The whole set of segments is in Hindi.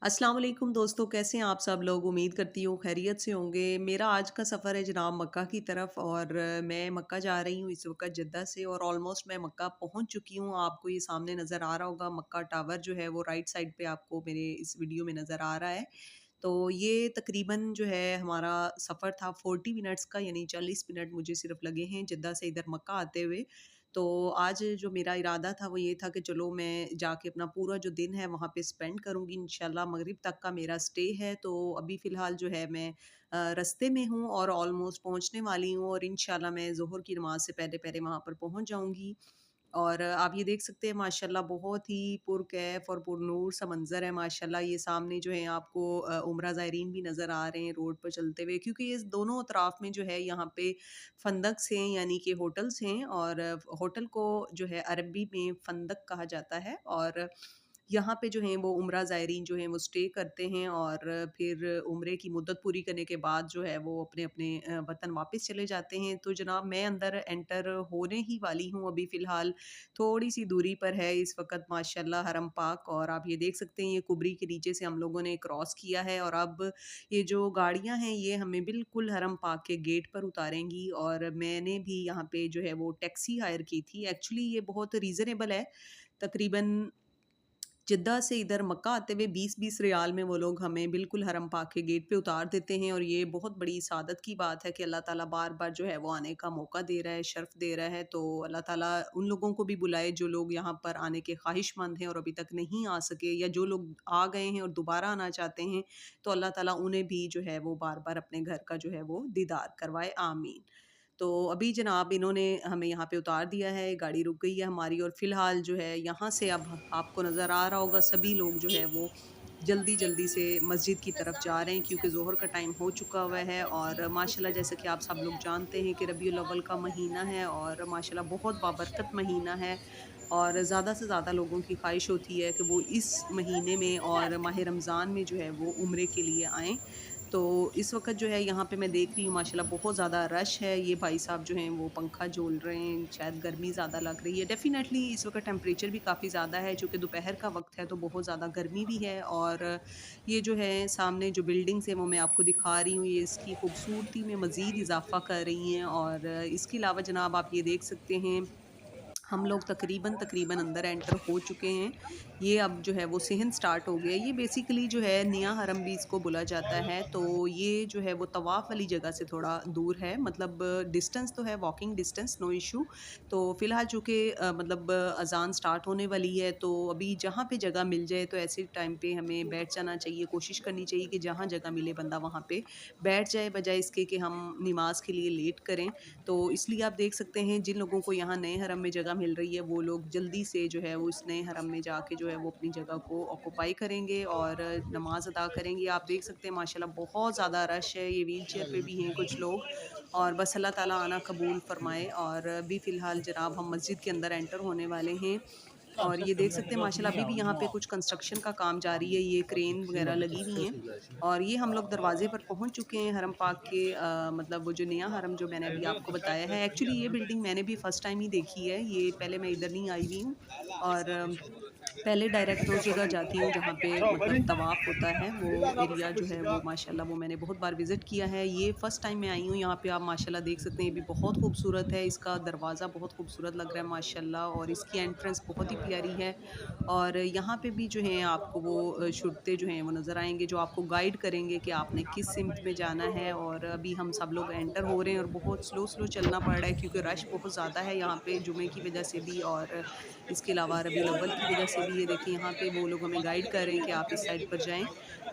अस्सलाम वालेकुम दोस्तों, कैसे हैं आप सब लोग? उम्मीद करती हूँ खैरियत से होंगे। मेरा आज का सफ़र है जनाब मक्का की तरफ और मैं मक्का जा रही हूँ इस वक़्त जद्दा से और ऑलमोस्ट मैं मक्का पहुँच चुकी हूँ। आपको ये सामने नज़र आ रहा होगा मक्का टावर जो है वो राइट साइड पे आपको मेरे इस वीडियो में नज़र आ रहा है। तो ये तकरीबन जो है हमारा सफ़र था 40 मिनट्स का, यानी 40 मिनट मुझे सिर्फ़ लगे हैं जद्दा से इधर मक्का आते हुए। तो आज जो मेरा इरादा था वो ये था कि चलो मैं जाके अपना पूरा जो दिन है वहाँ पे स्पेंड करूँगी इंशाल्लाह। मगरिब तक का मेरा स्टे है, तो अभी फ़िलहाल जो है मैं रास्ते में हूँ और ऑलमोस्ट पहुँचने वाली हूँ और इंशाल्लाह मैं ज़ोहर की नमाज़ से पहले-पहले वहाँ पर पहुँच जाऊँगी। और आप ये देख सकते हैं माशाल्लाह बहुत ही पुरकैफ और पुरनूर सा मंज़र है माशाल्लाह। ये सामने जो है आपको उम्रा ज़ायरीन भी नज़र आ रहे हैं रोड पर चलते हुए, क्योंकि इस दोनों अतराफ़ में जो है यहाँ पे फंदक्स हैं, यानी कि होटल्स हैं और होटल को जो है अरबी में फंदक कहा जाता है। और यहाँ पे जो हैं वो उम्रा ज़ायरीन जो हैं वो स्टे करते हैं और फिर उम्रे की मुद्दत पूरी करने के बाद जो है वो अपने-अपने वतन वापस चले जाते हैं। तो जनाब मैं अंदर एंटर होने ही वाली हूँ अभी फ़िलहाल, थोड़ी-सी दूरी पर है इस वक़्त माशाल्लाह हरम पाक। और आप ये देख सकते हैं ये कुबरी के नीचे से हम लोगों ने क्रॉस किया है और अब ये जो गाड़ियाँ हैं ये हमें बिल्कुल हरम पाक के गेट पर उतारेंगी। और मैंने भी यहाँ पे जो है वो टैक्सी हायर की थी। एक्चुअली ये बहुत रीज़नेबल है, तकरीबन जिद्दा से इधर मक्का आते हुए 20-20 रियाल में वो लोग हमें बिल्कुल हरम पाक के गेट पे उतार देते हैं। और ये बहुत बड़ी सआदत की बात है कि अल्लाह ताला बार-बार जो है वो आने का मौका दे रहा है, शर्फ़ दे रहा है। तो अल्लाह ताला उन लोगों को भी बुलाए जो लोग यहाँ पर आने के ख़्वाहिशमंद हैं और अभी तक नहीं आ सके, या जो लोग आ गए हैं और दोबारा आना चाहते हैं, तो अल्लाह ताला उन्हें भी जो है वो बार-बार अपने घर का जो है वो दीदार करवाए, आमीन। तो अभी जनाब इन्होंने हमें यहाँ पे उतार दिया है, गाड़ी रुक गई है हमारी और फ़िलहाल जो है यहाँ से अब आपको नज़र आ रहा होगा सभी लोग जो है वो जल्दी-जल्दी से मस्जिद की तरफ जा रहे हैं, क्योंकि ज़ोहर का टाइम हो चुका हुआ है। और माशाल्लाह जैसा कि आप सब लोग जानते हैं कि रबीउल अव्वल का महीना है और माशाल्लाह बहुत बाबरकत महीना है और ज़्यादा से ज़्यादा लोगों की ख़्वाहिश होती है कि वो इस महीने में और माह रमज़ान में जो है वो उम्रे के लिए आएँ। तो इस वक़्त जो है यहाँ पे मैं देख रही हूँ माशाल्लाह बहुत ज़्यादा रश है। ये भाई साहब जो हैं वो पंखा झोल रहे हैं, शायद गर्मी ज़्यादा लग रही है। डेफ़िनेटली इस वक़्त टेम्परेचर भी काफ़ी ज़्यादा है, चूँकि दोपहर का वक़्त है तो बहुत ज़्यादा गर्मी भी है। और ये जो है सामने जो बिल्डिंग्स हैं वो मैं आपको दिखा रही हूँ, ये इसकी खूबसूरती में मज़ीद इज़ाफ़ा कर रही हैं। और इसके अलावा जनाब आप ये देख सकते हैं हम लोग तकरीबन अंदर एंटर हो चुके हैं। ये अब जो है वो सिहन स्टार्ट हो गया है। ये बेसिकली जो है नया हरम भी इसको बोला जाता है। तो ये जो है वो तवाफ़ वाली जगह से थोड़ा दूर है, मतलब डिस्टेंस तो है, वॉकिंग डिस्टेंस, नो इश्यू। तो फ़िलहाल चूँकि मतलब अज़ान स्टार्ट होने वाली है, तो अभी जहाँ पे जगह मिल जाए तो ऐसे टाइम पे हमें बैठ जाना चाहिए। कोशिश करनी चाहिए कि जहाँ जगह मिले बंदा वहाँ पे बैठ जाए, बजाए इसके कि हम नमाज़ के लिए लेट करें। तो इसलिए आप देख सकते हैं जिन लोगों को यहाँ नए हरम में जगह मिल रही है वो लोग जल्दी से जो है वो इस नए हरम में जाके जो है वो अपनी जगह को ऑक्यूपाई करेंगे और नमाज अदा करेंगे। आप देख सकते हैं माशाल्लाह बहुत ज़्यादा रश है, ये व्हील चेयर पे भी हैं कुछ लोग। और बस अल्लाह ताला आना कबूल फरमाए। और अभी फ़िलहाल जनाब हम मस्जिद के अंदर एंटर होने वाले हैं। और ये देख सकते हैं माशाल्लाह अभी भी यहाँ पे कुछ कंस्ट्रक्शन का काम जारी है, ये क्रेन वगैरह लगी हुई हैं। और ये हम लोग दरवाजे पर पहुँच चुके हैं हरम पाक के, मतलब वो जो नया हरम जो मैंने अभी आपको बताया है, एक्चुअली ये बिल्डिंग मैंने भी फर्स्ट टाइम ही देखी है, ये पहले मैं इधर नहीं आई हुई हूँ। और पहले डायरेक्ट मैं उस जगह जाती हूँ जहाँ पे मतलब तवाफ़ होता है, वो एरिया जो है वो माशाल्लाह वो मैंने बहुत बार विज़िट किया है। ये फर्स्ट टाइम मैं आई हूँ यहाँ पे, आप माशाल्लाह देख सकते हैं ये भी बहुत खूबसूरत है, इसका दरवाज़ा बहुत खूबसूरत लग रहा है माशाल्लाह और इसकी एंट्रेंस बहुत ही प्यारी है। और यहाँ पे भी जो है आपको वो शुरते जो हैं वो नज़र आएँगे जो आपको गाइड करेंगे कि आपने किस सिमत में जाना है। और अभी हम सब लोग एंटर हो रहे हैं और बहुत स्लो चलना पड़ रहा है, क्योंकि रश बहुत ज़्यादा है यहाँ पे जुमे की वज़ह से भी और इसके अलावा रबीउल अव्वल की वज़ह से भी। ये देखिए यहाँ पे वो लोग हमें गाइड कर रहे हैं कि आप इस साइड पर जाएँ।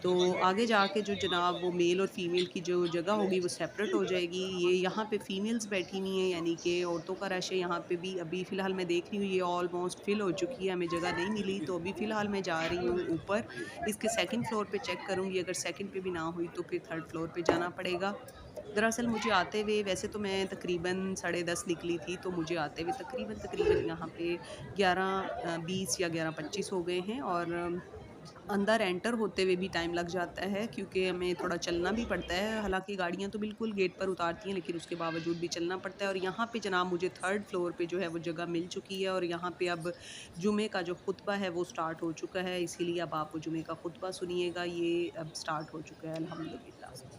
तो आगे जाके जो जनाब वो मेल और फीमेल की जो जगह होगी वो सेपरेट हो जाएगी। ये यहाँ पे फीमेल्स बैठी हुई हैं, यानी कि औरतों का रश है यहाँ पे भी। अभी फ़िलहाल मैं देख रही हूँ ये ऑलमोस्ट फिल हो चुकी है, हमें जगह नहीं मिली, तो अभी फ़िलहाल मैं जा रही हूँ ऊपर। इसके सेकंड फ्लोर पे चेक करूँगी, अगर सेकंड पे भी ना हुई तो फिर थर्ड फ्लोर पे जाना पड़ेगा। दरअसल मुझे आते हुए, वैसे तो मैं तकरीबन 10:30 निकली थी, तो मुझे आते हुए तकरीबन यहाँ पे 11:20 या 11:25 हो गए हैं। और अंदर एंटर होते हुए भी टाइम लग जाता है क्योंकि हमें थोड़ा चलना भी पड़ता है। हालाँकि गाड़ियाँ तो बिल्कुल गेट पर उतारती हैं, लेकिन उसके बावजूद भी चलना पड़ता है और यहाँ पे जनाब मुझे 3rd फ्लोर पे जो है वो जगह मिल चुकी है और यहाँ पे अब जुमे का जो खुतबा है वो स्टार्ट हो चुका है, इसीलिए अब आप वो जुमे का खुतबा सुनिएगा, ये अब स्टार्ट हो चुका है अल्हम्दुलिल्लाह।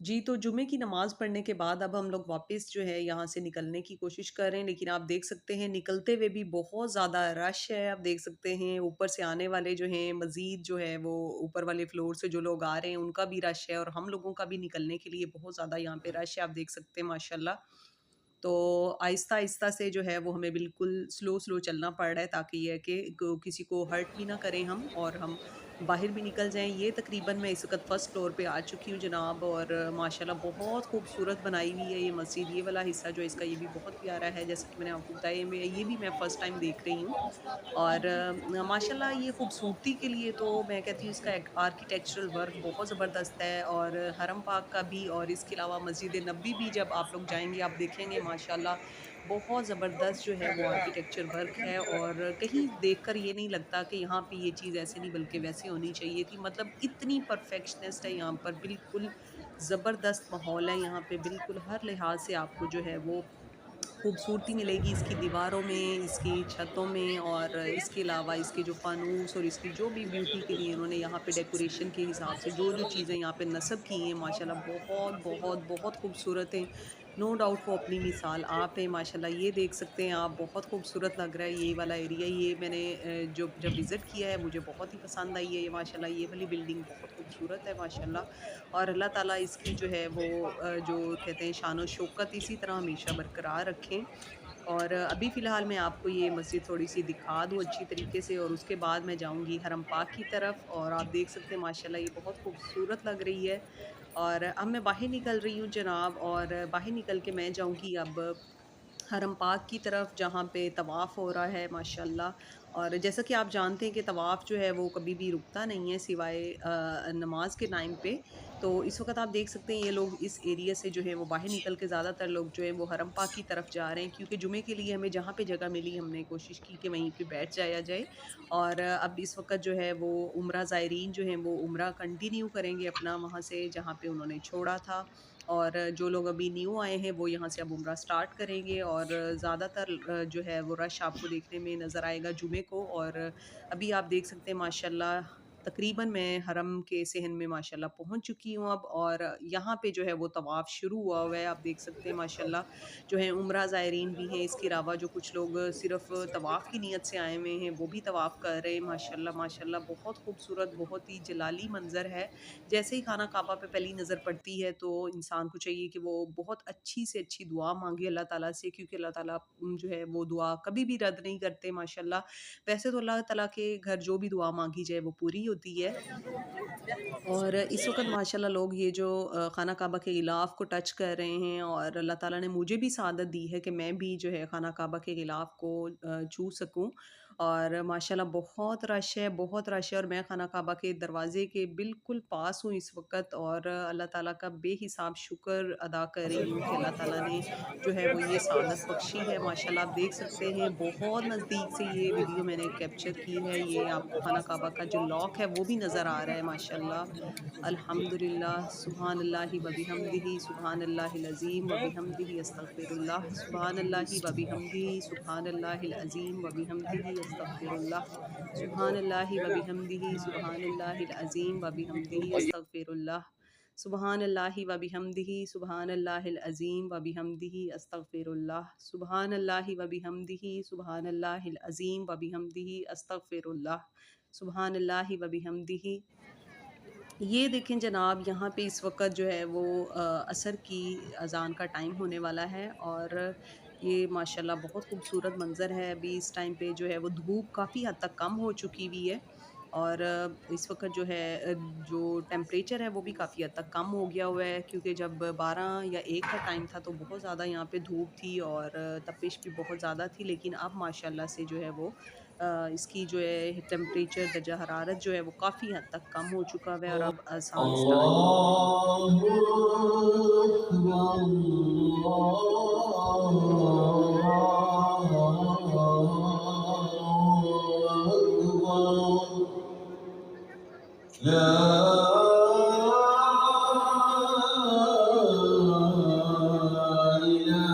जी, तो जुमे की नमाज़ पढ़ने के बाद अब हम लोग वापस जो है यहाँ से निकलने की कोशिश कर रहे हैं, लेकिन आप देख सकते हैं निकलते हुए भी बहुत ज़्यादा रश है। आप देख सकते हैं ऊपर से आने वाले जो हैं मज़ीद जो है वो ऊपर वाले फ्लोर से जो लोग आ रहे हैं उनका भी रश है और हम लोगों का भी निकलने के लिए बहुत ज़्यादा यहाँ पे रश है। आप देख सकते हैं माशाल्लाह। तो आहिस्ता-आहिस्ता से जो है वो हमें बिल्कुल स्लो-स्लो चलना पड़ रहा है ताकि ये है कि किसी को हर्ट भी ना करें हम और हम बाहर भी निकल जाएँ। ये तकरीबन मैं इस वक़्त फर्स्ट फ्लोर पे आ चुकी हूँ जनाब और माशाल्लाह बहुत खूबसूरत बनाई हुई है ये मस्जिद। ये वाला हिस्सा जो है इसका ये भी बहुत प्यारा है, जैसा कि मैंने आपको बताया ये भी मैं फर्स्ट टाइम देख रही हूँ। और माशाल्लाह ये खूबसूरती के लिए तो मैं कहती हूँ इसका एक आर्किटेक्चरल वर्क बहुत ज़बरदस्त है और हरम पाक का भी और इसके अलावा मस्जिद नबी भी जब आप लोग जाएँगे आप देखेंगे माशाल्लाह बहुत ज़बरदस्त जो है वो आर्किटेक्चर वर्क है और कहीं देखकर ये नहीं लगता कि यहाँ पे ये चीज़ ऐसे नहीं बल्कि वैसे होनी चाहिए थी। मतलब इतनी परफेक्शनिस्ट है यहाँ पर, बिल्कुल ज़बरदस्त माहौल है यहाँ पे, बिल्कुल हर लिहाज से आपको जो है वो खूबसूरती मिलेगी इसकी दीवारों में, इसकी छतों में और इसके अलावा इसके जो फ़ानूस और इसकी जो भी ब्यूटी के लिए इन्होंने यहाँ पे डेकोरेशन के हिसाब से जो-जो चीज़ें यहाँ पे नस्ब की हैं माशाल्लाह बहुत, बहुत, बहुत खूबसूरत हैं। नो डाउट वो अपनी मिसाल आप हैं माशाल्लाह, ये देख सकते हैं आप बहुत खूबसूरत लग रहा है ये वाला एरिया। ये मैंने जो जब विज़िट किया है मुझे बहुत ही पसंद आई है ये माशाल्लाह, ये वाली बिल्डिंग बहुत खूबसूरत है माशाल्लाह और अल्लाह ताला इसकी जो है वो जो कहते हैं शान और शौकत इसी तरह हमेशा बरकरार रखें। और अभी फ़िलहाल मैं आपको ये मस्जिद थोड़ी-सी दिखा दूँ अच्छी तरीके से और उसके बाद मैं जाऊँगी हरम पाक की तरफ और आप देख सकते हैं माशाल्लाह ये बहुत खूबसूरत लग रही है। और अब मैं बाहर निकल रही हूँ जनाब और बाहर निकल के मैं जाऊँगी अब हरम पाक की तरफ जहाँ पे तवाफ़ हो रहा है माशाल्लाह। और जैसा कि आप जानते हैं कि तवाफ़ जो है वो कभी भी रुकता नहीं है सिवाय नमाज के टाइम पे। तो इस वक़्त आप देख सकते हैं ये लोग इस एरिया से जो है वो बाहर निकल के ज़्यादातर लोग जो हैं वो हरम पाक की तरफ जा रहे हैं क्योंकि जुमे के लिए हमें जहाँ पे जगह मिली हमने कोशिश की कि वहीं पे बैठ जाया जाए। और अब इस वक़्त जो है वो उम्रा ज़ायरीन जो हैं वो उम्रा कंटिन्यू करेंगे अपना वहाँ से जहाँ पे उन्होंने छोड़ा था। और जो लोग अभी न्यू आए हैं वो यहाँ से अब उम्रा स्टार्ट करेंगे और ज़्यादातर जो है वो रश आपको देखने में नज़र आएगा जुमे को। और अभी आप देख सकते हैं माशाल्लाह तकरीबन मैं हरम के सहन में माशाल्लाह पहुँच चुकी हूँ अब और यहाँ पे जो है वो तवाफ़ शुरू हुआ है। आप देख सकते हैं माशाल्लाह जो है उम्रा ज़ायरीन भी हैं, इसके अलावा जो कुछ लोग सिर्फ़ तवाफ़ की नीयत से आए हुए हैं वो भी तवाफ़ कर रहे हैं माशाल्लाह, माशाल्लाह बहुत खूबसूरत, बहुत ही जलाली मंज़र है। जैसे ही खाना काबा पे पहली नज़र पड़ती है तो इंसान को चाहिए कि वो बहुत अच्छी से अच्छी दुआ माँगे अल्लाह ताला से क्योंकि अल्लाह ताला जो है वो दुआ कभी भी रद्द नहीं करते माशाल्लाह। वैसे तो अल्लाह ताला के घर जो भी दुआ माँगी जाए वो पूरी होती है। और इस वक़्त माशाल्लाह लोग ये जो खाना काबा के गिलाफ़ को टच कर रहे हैं और अल्लाह ताला ने मुझे भी सआदत दी है कि मैं भी जो है खाना काबा के गिलाफ़ को छू सकूँ। और माशाल्लाह बहुत रश है और मैं खाना काबा के दरवाज़े के बिल्कुल पास हूँ इस वक़्त और अल्लाह ताला का बेहिसाब शुक्र अदा कर रही हूँ कि अल्लाह ताला ने जो है वो ये सआदत बख्शी है। माशाल्लाह आप देख सकते हैं बहुत नज़दीक से ये वीडियो मैंने कैप्चर की है। ये आपको खाना काबा का जो लॉक है वो भी नज़र आ रहा है माशाल्लाह। अल्हम्दुलिल्लाह सुब्हानल्लाहि व बिहम्दिही सुब्हानल्लाहिल अज़ीम व बिहम्दिही अस्तगफिरुल्लाह सुब्हानल्लाहि व बिहम्दिही सुब्हानल्लाहिल अज़ीम व बिहम्दिही अस्तगफिरुल्लाह। सुबहानल्लाहि व बिहम्दिही सुबहानल्लाहिल अज़ीम व बिहम्दिही अस्तगफिरुल्लाह। सुबहानल्लाहि व बिहम्दिही सुबहानल्लाहिल अज़ीम व बिहम्दिही अस्तगफिरुल्लाह। सुबहानल्लाहि व बिहम्दिही सुबहानल्लाहिल अज़ीम व बिहम्दिही अस्तगफिरुल्लाह। सुबहानल्लाहि व बिहम्दिही। ये देखें जनाब, यहाँ पे इस वक़्त जो है वो असर की अज़ान का टाइम होने वाला है और ये माशाल्लाह बहुत खूबसूरत मंज़र है। अभी इस टाइम पे जो है वो धूप काफ़ी हद तक कम हो चुकी हुई है और इस वक़्त जो है जो टेम्परेचर है वो भी काफ़ी हद तक कम हो गया हुआ है, क्योंकि जब 12 या 1 का टाइम था तो बहुत ज़्यादा यहाँ पे धूप थी और तपिश भी बहुत ज़्यादा थी। लेकिन अब माशाल्लाह से जो है वो इसकी जो है टेम्परेचर दर्जा हरारत जो है वो काफ़ी हद तक कम हो चुका हुआ है और अब अज़ान स्टार्ट होने वाली है। Allahu Akbar, Allahu Akbar. La ilaha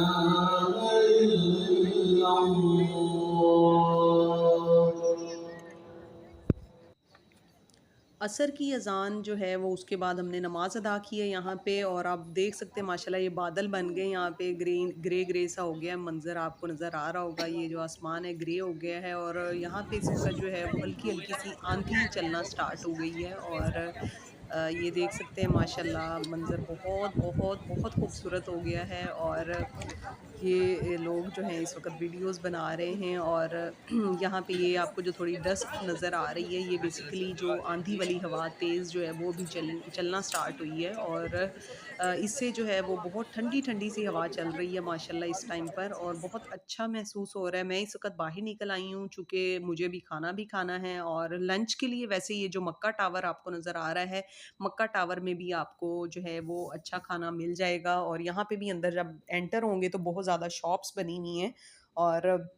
illallah. असर की अज़ान जो है वो उसके बाद हमने नमाज़ अदा की है यहाँ पे और आप देख सकते हैं माशाल्लाह ये बादल बन गए यहाँ पे, ग्रीन ग्रे ग्रे सा हो गया है मंज़र, आपको नज़र आ रहा होगा। ये जो आसमान है ग्रे हो गया है और यहाँ पे इस वक़्त जो है वो हल्की हल्की सी आंधी चलना स्टार्ट हो गई है और ये देख सकते हैं माशाल्लाह मंज़र बहुत बहुत बहुत खूबसूरत हो गया है और ये लोग जो हैं इस वक़्त वीडियोज़ बना रहे हैं और यहाँ पे ये आपको जो थोड़ी डस्ट नज़र आ रही है, ये बेसिकली जो आंधी वाली हवा तेज़ जो है वो भी चलना स्टार्ट हुई है और इससे जो है वो बहुत ठंडी-ठंडी सी हवा चल रही है माशाल्लाह इस टाइम पर और बहुत अच्छा महसूस हो रहा है। मैं इस वक़्त बाहर निकल आई हूँ चूँकि मुझे भी खाना है और लंच के लिए वैसे ये जो मक्का टावर आपको नज़र आ रहा है, मक्का टावर में भी आपको जो है वो अच्छा खाना मिल जाएगा और यहाँ पे भी अंदर जब एंटर होंगे तो बहुत ज़्यादा शॉप्स बनी हुई हैं और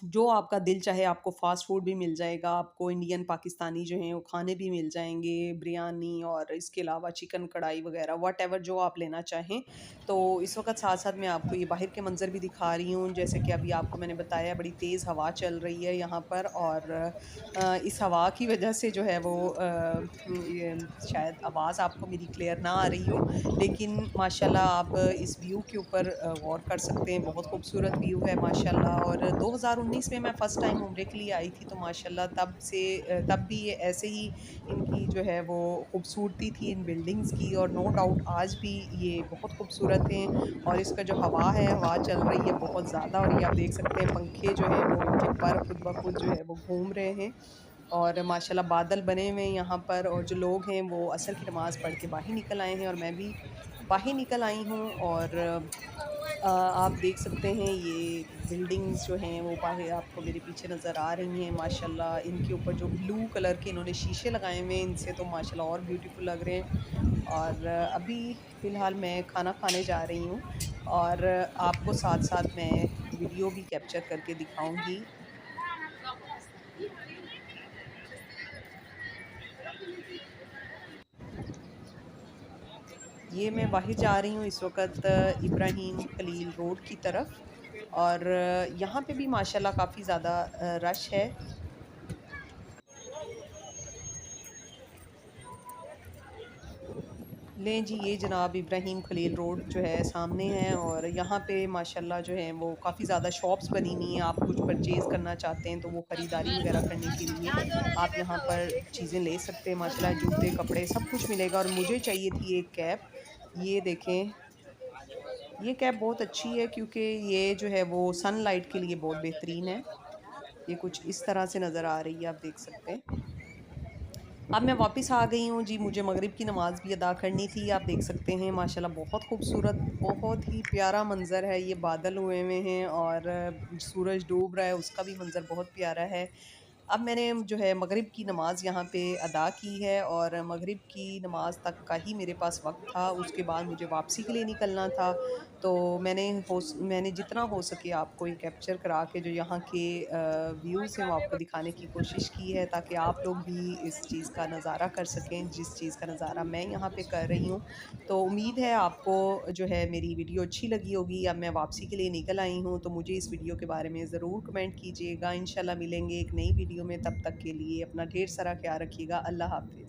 जो आपका दिल चाहे आपको फ़ास्ट फ़ूड भी मिल जाएगा, आपको इंडियन, पाकिस्तानी जो हैं वो खाने भी मिल जाएँगे, बिरयानी और इसके अलावा चिकन कढ़ाई वग़ैरह व्हाटएवर जो आप लेना चाहें। तो इस वक़्त साथ-साथ मैं आपको ये बाहर के मंज़र भी दिखा रही हूँ, जैसे कि अभी आपको मैंने बताया बड़ी तेज़ हवा चल रही है यहाँ पर और इस हवा की वज़ह से जो है वो ये शायद आवाज़ आपको मेरी क्लियर ना आ रही हो, लेकिन माशाल्लाह आप इस व्यू के ऊपर गौर कर सकते हैं। बहुत खूबसूरत व्यू है माशाल्लाह और 2019 में मैं फ़र्स्ट टाइम उम्रे के लिए आई थी तो माशाल्लाह तब से तब भी ये ऐसे ही इनकी जो है वो खूबसूरती थी इन बिल्डिंग्स की और नो डाउट आज भी ये बहुत खूबसूरत हैं और इसका जो हवा है, हवा चल रही है बहुत ज़्यादा और ये आप देख सकते हैं पंखे जो हैं वो इनके पर खुद ब खुद जो है वो घूम रहे हैं और माशाल्लाह बादल बने हुए हैं यहाँ पर और जो लोग हैं वो असर की नमाज़ पढ़ के बाहर निकल आए हैं और मैं भी बाहर निकल आई हूँ और आप देख सकते हैं ये बिल्डिंग्स जो हैं वो बाहर आपको मेरे पीछे नज़र आ रही हैं माशाल्लाह। इनके ऊपर जो ब्लू कलर के इन्होंने शीशे लगाए हुए हैं इनसे तो माशाल्लाह और ब्यूटीफुल लग रहे हैं और अभी फ़िलहाल मैं खाना खाने जा रही हूँ और आपको साथ-साथ मैं वीडियो भी कैप्चर करके दिखाऊँगी। ये मैं बाहर जा रही हूँ इस वक़्त इब्राहिम खलील रोड की तरफ और यहाँ पे भी माशाल्लाह काफ़ी ज़्यादा रश है। लें जी, ये जनाब इब्राहिम खलील रोड जो है सामने है और यहाँ पे माशाल्लाह जो है वो काफ़ी ज़्यादा शॉप्स बनी हुई हैं। आप कुछ परचेज़ करना चाहते हैं तो वो ख़रीदारी वग़ैरह करने के लिए आप यहाँ पर चीज़ें ले सकते हैं। माशाल्लाह जूते, कपड़े सब कुछ मिलेगा और मुझे चाहिए थी एक कैप। ये देखें, ये कैप बहुत अच्छी है क्योंकि ये जो है वो सनलाइट के लिए बहुत बेहतरीन है। ये कुछ इस तरह से नज़र आ रही है, आप देख सकते हैं। अब मैं वापस आ गई हूँ जी, मुझे मगरिब की नमाज़ भी अदा करनी थी। आप देख सकते हैं माशाल्लाह बहुत खूबसूरत, बहुत ही प्यारा मंज़र है। ये बादल हुए हुए हैं और सूरज डूब रहा है, उसका भी मंज़र बहुत प्यारा है। अब मैंने जो है मगरिब की नमाज़ यहाँ पे अदा की है और मगरिब की नमाज़ तक का ही मेरे पास वक़्त था, उसके बाद मुझे वापसी के लिए निकलना था। तो मैंने जितना हो सके आपको ये कैप्चर करा के जो यहाँ के व्यूज़ हैं वो आपको दिखाने की कोशिश की है, ताकि आप लोग भी इस चीज़ का नज़ारा कर सकें, जिस चीज़ का नज़ारा मैं यहाँ पे कर रही हूँ। तो उम्मीद है आपको जो है मेरी वीडियो अच्छी लगी होगी। अब मैं वापसी के लिए निकल आई हूँ, तो मुझे इस वीडियो के बारे में ज़रूर कमेंट कीजिएगा। इंशाल्लाह मिलेंगे एक नई वीडियो में, तब तक के लिए अपना ढेर सारा ख्याल रखिएगा। अल्लाह हाफ़िज़।